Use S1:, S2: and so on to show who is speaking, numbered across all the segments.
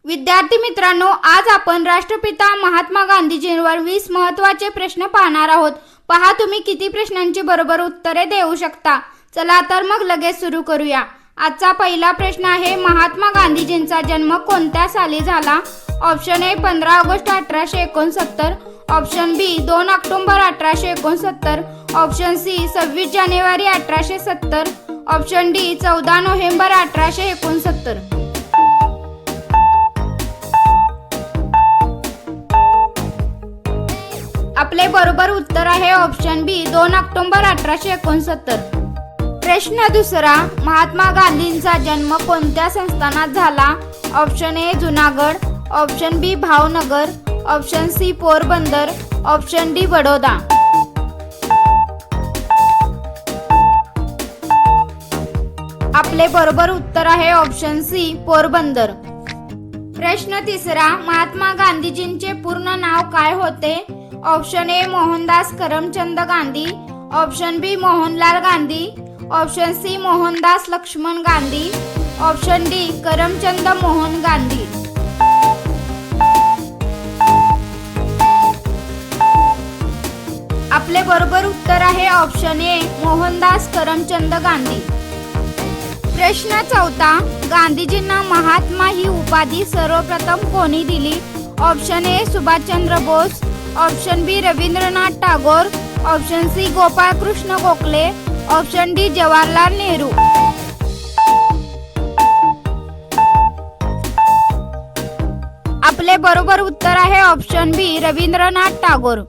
S1: विद्यार्थी मित्रांनो, आज आपण राष्ट्रपिता महात्मा गांधीजींवर 20 महत्त्वाचे प्रश्न पाहणार आहोत। पहा तुम्ही किती प्रश्नांची बरोबर उत्तरे देऊ शकता। चला तर मग लगेच सुरू करूया। आजचा पहिला प्रश्न आहे, महात्मा गांधीजींचा जन्म कोणत्या साली झाला? Option A 15 August 1869, option B 2 October 1869, option C 26 जानेवारी 1870, ऑप्शन डी 14 नोव्हेंबर 1869। आपले बरोबर उत्तर आहे ऑप्शन बी 2 ऑक्टोबर 1869। प्रश्न दुसरा, महात्मा गांधींचा जन्म कोणत्या संस्थानात झाला? Option A Junagadh, option B Bhavnagar, option C Porbandar, option D Baroda. आपले बरोबर उत्तर आहे ऑप्शन सी पोरबंदर। प्रश्न तिसरा, महात्मा गांधीजींचे पूर्ण नाव काय होते? Option A Mohandas Karamchand Gandhi, option B Mohanlal Gandhi, option C Mohandas Laxman Gandhi, option D Karamchand Mohan Gandhi. आपले बरोबर उत्तर आहे ऑप्शन ए मोहनदास करमचंद गांधी। प्रश्न चौथा, गांधीजींना महात्मा ही उपाधी सर्वप्रथम कोणी दिली? Option A Subhashchandra Bose, option B Rabindranath Tagore, option C Gopalkrishna Gokhale, option D Jawaharlal Nehru. आपले बरोबर उत्तर आहे ऑप्शन बी रवींद्रनाथ टागोर।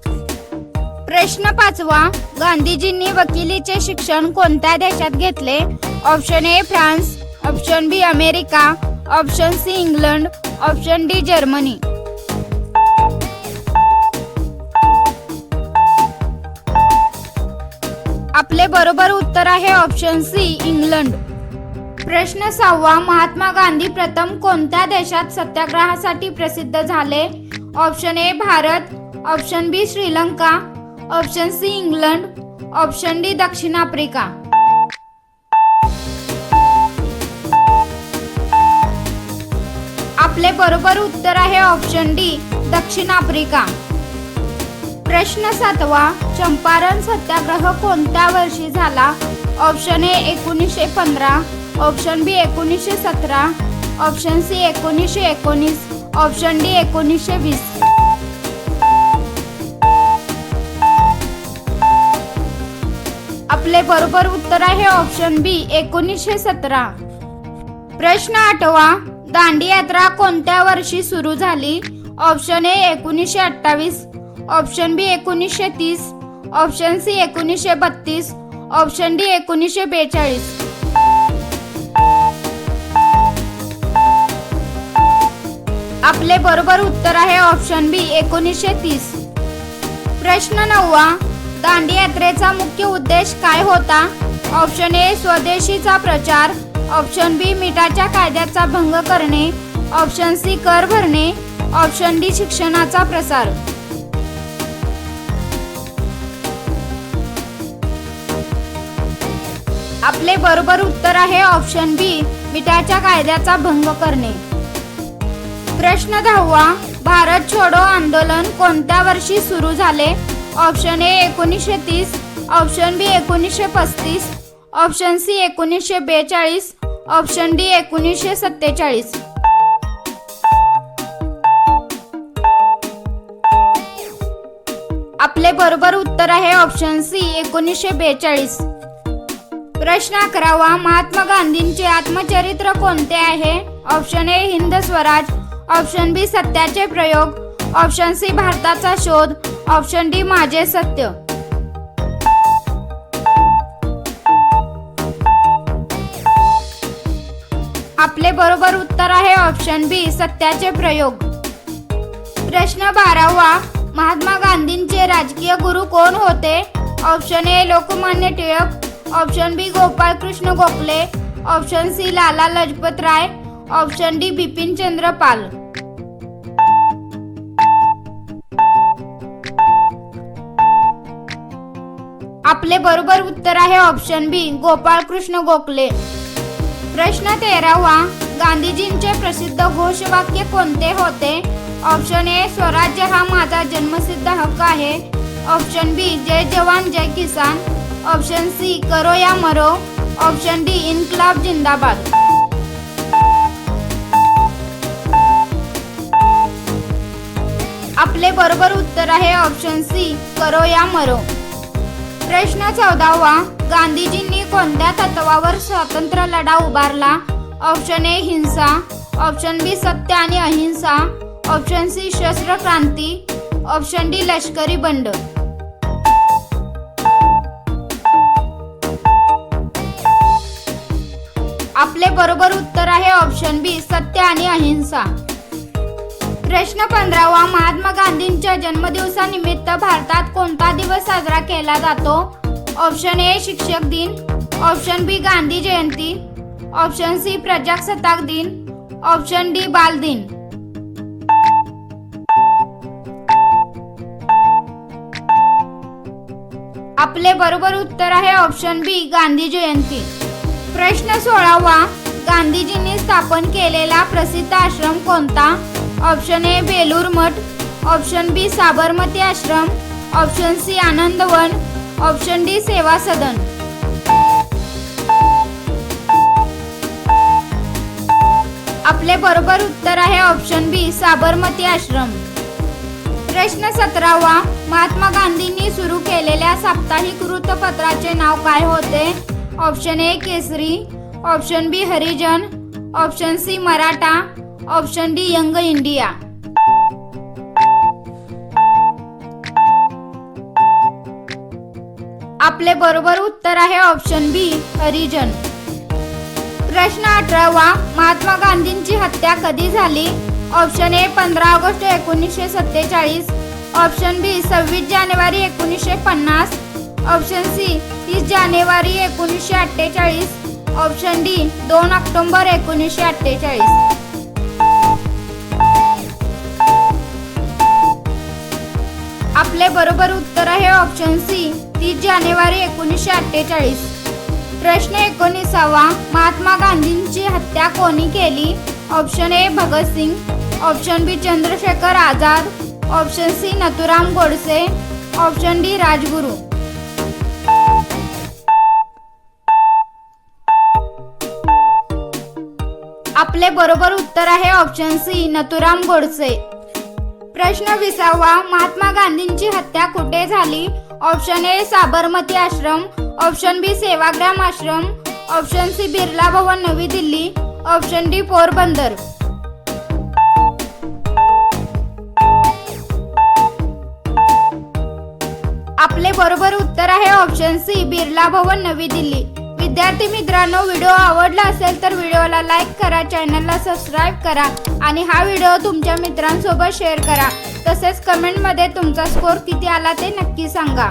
S1: प्रश्न पाचवा, गांधीजींनी वकिलीचे शिक्षण कोणत्या देशात घेतले? Option A France, option B America, option C England, option D Germany. आपले बरोबर उत्तर आहे ऑप्शन सी इंग्लंड। प्रश्न सहावा, महात्मा गांधी प्रथम कोणत्या देशात सत्याग्रहासाठी प्रसिद्ध झाले? Option A Bharat, option B Sri Lanka, option C England, option D दक्षिण आफ्रिका। आपले बरोबर उत्तर आहे ऑप्शन डी दक्षिण आफ्रिका। प्रश्न सातवा, चंपारण सत्याग्रह कोणत्या वर्षी झाला? Option A 1915, option B 1917, option C 1919, option D 1920। आपले बरोबर उत्तर आहे ऑप्शन बी 1917। प्रश्न आठवा, दांडी यात्रा कोणत्या वर्षी सुरू झाली? Option A 1928, option B 1930, option C 1932, option D 1942। आपले बरोबर उत्तर आहे ऑप्शन बी 1930। प्रश्न नववा, दांडी यात्रेचा मुख्य उद्देश काय होता? ऑप्शन ए स्वदेशीचा प्रचार, ऑप्शन बी मिठाच्या कायद्याचा भंग करणे, ऑप्शन सी कर भरणे, ऑप्शन डी शिक्षणाचा प्रसार। आपले बरोबर उत्तर आहे ऑप्शन बी मिठाच्या कायद्याचा भंग करणे। प्रश्न 10वा, भारत छोडो आंदोलन कोणत्या वर्षी सुरू झाले? Option A 1930, option B 1935, option C 1942, option D 1947। आपले बरोबर उत्तर आहे ऑप्शन सी 1942। प्रश्न 11वा, महात्मा गांधींचे आत्मचरित्र कोणते आहे? Option A Hind Swaraj, option B सत्याचे प्रयोग, ऑप्शन सी भारताचा शोध, ऑप्शन डी माझे सत्य। आपले बरोबर उत्तर आहे ऑप्शन बी सत्याचे प्रयोग। प्रश्न 12वा, महात्मा गांधींचे राजकीय गुरु कोण होते? Option A Lokmanya Tilak, option B Gopalkrishna Gokhale, option C Lala Lajpat Rai, option D Bipin Chandra Pal. आपले बरोबर उत्तर आहे ऑप्शन बी गोपाळकृष्ण गोखले। प्रश्न 13वा, गांधीजींचे प्रसिद्ध घोषवाक्य कोणते होते? ऑप्शन ए स्वराज्य हा माझा जन्मसिद्ध हक्क आहे. ऑप्शन बी जय जवान जय किसान. ऑप्शन सी करो या मरो. ऑप्शन डी इन्कलाब जिंदाबाद. आपले बरोबर उत्तर आहे ऑप्शन सी करो या मरो. प्रश्न 14वा. गांधीजींनी कोणत्या तत्वावर स्वातंत्र्य लढा उभारला? ऑप्शन ए हिंसा. ऑप्शन बी सत्य आणि अहिंसा. ऑप्शन सी शस्त्र क्रांती. ऑप्शन डी लष्करी बंड. आपले बरोबर उत्तर आहे ऑप्शन बी सत्य आणि अहिंसा. प्रश्न 15वा. महात्मा गांधींच्या जन्मदिवसानिमित्त भारतात कोणता दिवस साजरा केला जातो? ऑप्शन ए शिक्षक दिन. ऑप्शन बी गांधी जयंती. ऑप्शन सी प्रजासत्ताक दिन. ऑप्शन डी बाल दिन. आपले बरोबर उत्तर आहे ऑप्शन बी गांधी जयंती. प्रश्न 16वा. गांधीजींनी स्थापन केलेला प्रसिद्ध आश्रम कोणता? Option A Belur Math. Option B Sabarmati Ashram. Option C Anandwan. Option D Seva Sadan. आपले बरोबर उत्तर आहे ऑप्शन बी साबरमती आश्रम. प्रश्न 17वा. महात्मा गांधींनी सुरू केलेल्या साप्ताहिक वृत्तपत्राचे नाव काय होते? Option A Kesari. Option B Harijan. Option C Maratha. Option D young India. आपले बरोबर उत्तर आहे ऑप्शन बी हरिजन. प्रश्न 18वा. महात्मा गांधींची हत्या कधी झाली? Option A 15 August 1947. Option B 26 जानेवारी 1950. ऑप्शन सी 30 जानेवारी 1948. Option D 2 October 1948. आपले बरोबर उत्तर आहे ऑप्शन सी 30 जानेवारी 1948. प्रश्न 19वा. महात्मा गांधींची हत्या कोणी केली? Option A Bhagat Singh. Option B Chandrashekhar Azad. Option C Nathuram Godse. Option D Rajguru. आपले बरोबर उत्तर आहे ऑप्शन सी नथुराम गोडसे. प्रश्न 20वा. महात्मा गांधींची हत्या कुठे झाली? Option A Sabarmati Ashram. Option B Sevagram Ashram. Option C Birla Bhavan नवी दिल्ली. Option D Porbandar. आपले बरोबर उत्तर आहे ऑप्शन सी बिर्ला भवन नवी दिल्ली. विद्यार्थी मित्रांनो, व्हिडिओ आवडला असेल तर व्हिडिओला लाईक करा, चॅनलला सबस्क्राईब करा आणि हा व्हिडिओ तुमच्या मित्रांसोबत शेअर करा. तसेच कमेंटमध्ये तुमचा स्कोर किती आला ते नक्की सांगा.